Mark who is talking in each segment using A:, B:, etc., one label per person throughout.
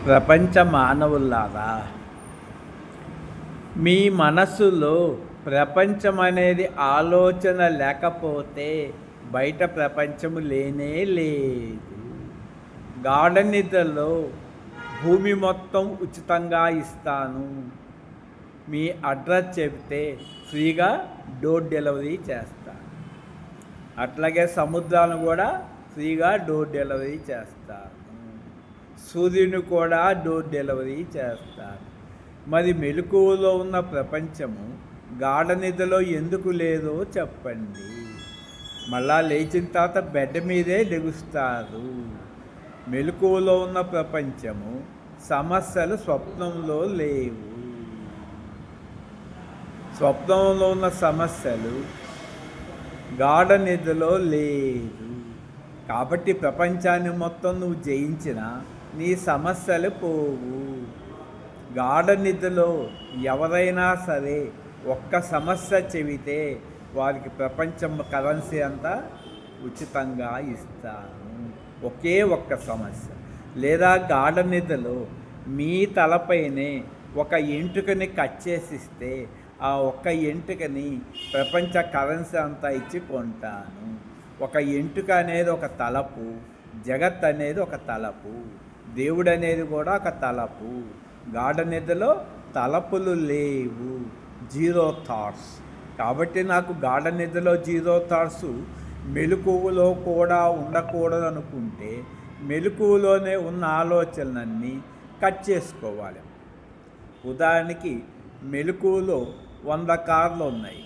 A: ప్రపంచ మానవులారా, మీ మనసులో ప్రపంచం అనేది ఆలోచన లేకపోతే బయట ప్రపంచము లేనే లేదు. గాఢ నిద్రలో భూమి మొత్తం ఉచితంగా ఇస్తాను, మీ అడ్రస్ చెబితే ఫ్రీగా డోర్ డెలివరీ చేస్తాను. అట్లాగే సముద్రాలను కూడా ఫ్రీగా డోర్ డెలివరీ చేస్తాను. సూర్యుని కూడా డోర్ డెలివరీ చేస్తారు. మరి మెలకువలో ఉన్న ప్రపంచము గాఢ నిద్రలో ఎందుకు లేదో చెప్పండి. మళ్ళా లేచిన తర్వాత బెడ్ మీదే లెగుస్తారు. మెలకువలో ఉన్న ప్రపంచము సమస్యలు స్వప్నంలో లేవు. స్వప్నంలో ఉన్న సమస్యలు గాఢ నిద్రలో లేదు. కాబట్టి ప్రపంచాన్ని మొత్తం నువ్వు జయించినా నీ సమస్యలు పోవు. గాఢ నిద్రలో ఎవరైనా సరే ఒక్క సమస్య చెబితే వారికి ప్రపంచం కరెన్సీ అంతా ఉచితంగా ఇస్తాను. ఒకే ఒక్క సమస్య. లేదా గాఢ నిద్రలో మీ తలపైనే ఒక ఎంట్రుకని కట్ చేసిస్తే ఆ ఒక్క ఎంట్రుకని ప్రపంచ కరెన్సీ అంతా ఇచ్చి కొంటాను. ఒక ఎంట్రుక అనేది ఒక తలపు, జగత్ అనేది ఒక తలపు, దేవుడు అనేది కూడా ఒక తలపు. గాఢ నిద్రలో తలపులు లేవు, జీరో థాట్స్. కాబట్టి నాకు గాఢ నిద్రలో జీరో థాట్స్ మెలకువలో కూడా ఉండకూడదు అనుకుంటే మెలకువలోనే ఉన్న ఆలోచనలన్నీ కట్ చేసుకోవాలి. ఉదాహరణకి మెలకువలో 100 కార్లు ఉన్నాయి,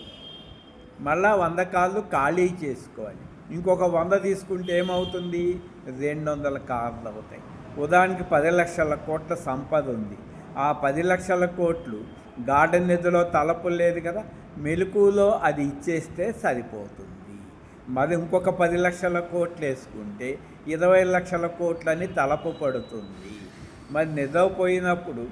A: మళ్ళా 100 కార్లు ఖాళీ చేసుకోవాలి. ఇంకొక 100 తీసుకుంటే ఏమవుతుంది? 200 కార్లు అవుతాయి. ఉదాహరణకి 10 లక్షల కోట్ల సంపద ఉంది. ఆ 10 లక్షల కోట్లు గాఢ నిద్రలో తలపు లేదు కదా, మెలకువలో అది ఇచ్చేస్తే సరిపోతుంది. మరి ఇంకొక 10 లక్షల కోట్లు వేసుకుంటే 20 లక్షల కోట్లని తలపు పడుతుంది. మరి నిద్రపోయినప్పుడు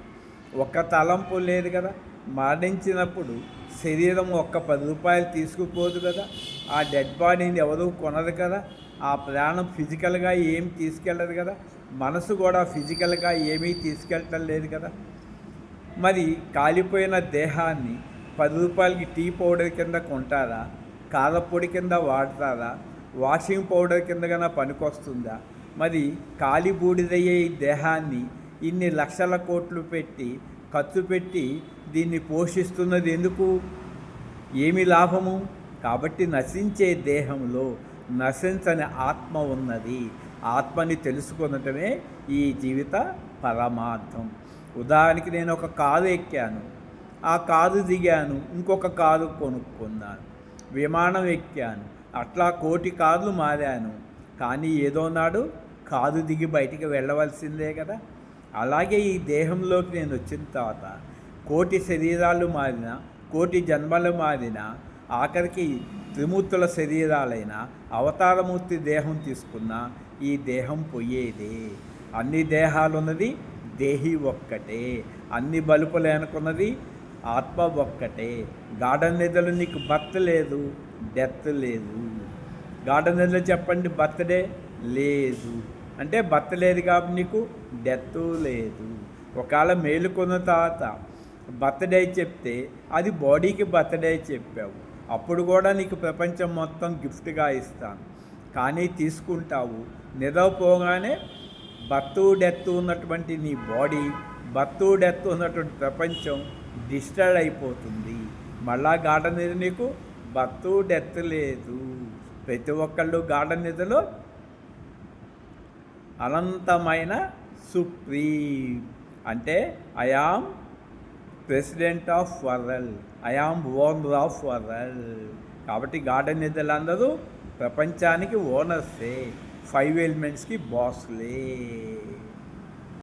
A: ఒక్క తలంపు లేదు కదా, మరణించినప్పుడు శరీరం ఒక్క 10 రూపాయలు తీసుకుపోదు కదా, ఆ డెడ్ బాడీని ఎవరు కొనరు కదా, ఆ ప్రాణం ఫిజికల్గా ఏం తీసుకెళ్ళదు కదా, మనసు కూడా ఫిజికల్గా ఏమీ తీసుకెళ్ళటం లేదు కదా. మరి కాలిపోయిన దేహాన్ని 10 రూపాయలకి టీ పౌడర్ కింద కొంటారా, కారపొడి కింద వాడతారా, వాషింగ్ పౌడర్ కింద కన్నా పనికొస్తుందా? మరి కాలి బూడిదయ్యే ఈ దేహాన్ని ఇన్ని లక్షల కోట్లు పెట్టి ఖర్చు పెట్టి దీన్ని పోషిస్తున్నది ఎందుకు? ఏమి లాభము? కాబట్టి నశించే దేహంలో నశించని ఆత్మ ఉన్నది. ఆత్మని తెలుసుకొనటమే ఈ జీవిత పరమార్థం. ఉదాహరణకి నేను ఒక కారు ఎక్కాను, ఆ కారు దిగాను, ఇంకొక కారు కొనుక్కున్నాను. విమానం ఎక్కాను, అట్లా 1,000 కార్లు మారాను. కానీ ఏదో నాడు కారు దిగి బయటికి వెళ్ళవలసిందే కదా. అలాగే ఈ దేహంలోకి నేను వచ్చిన తర్వాత 1,000 శరీరాలు మారిన, 1,000 జన్మలు మారిన, ఆఖరికి త్రిమూర్తుల శరీరాలైన అవతారమూర్తి దేహం తీసుకున్న ఈ దేహం పోయేదే. అన్ని దేహాలు ఉన్నది దేహి ఒక్కటే, అన్ని బలుపులు అనుకున్నది ఆత్మ ఒక్కటే. గాఢ నిద్రలో నీకు బర్త్ లేదు, డెత్ లేదు. గాఢ నిద్ర చెప్పండి, బర్త్డే లేదు అంటే బర్త్ లేదు కాబట్టి నీకు డెత్ లేదు. ఒకవేళ మేలుకున్న తర్వాత బర్త్డే చెప్తే అది బాడీకి బర్త్డే చెప్పావు, అప్పుడు కూడా నీకు ప్రపంచం మొత్తం గిఫ్ట్గా ఇస్తాను. కానీ తీసుకుంటావు. నిద్రపోగానే బర్త్ డెత్ ఉన్నటువంటి నీ బాడీ, బర్త్ డెత్ ఉన్నటువంటి ప్రపంచం డిస్టర్బ్ అయిపోతుంది. మళ్ళా గాఢ నిద్ర నీకు బర్త్ డెత్ లేదు. ప్రతి ఒక్కళ్ళు గాఢ నిద్రలో అనంతమైన సుప్రీం అంటే I am president of world, I am owner of world. కాబట్టి గాఢ నిద్రలు అందరూ ప్రపంచానికి ఓనర్సే, 5 ఎలిమెంట్స్కి బాస్లే.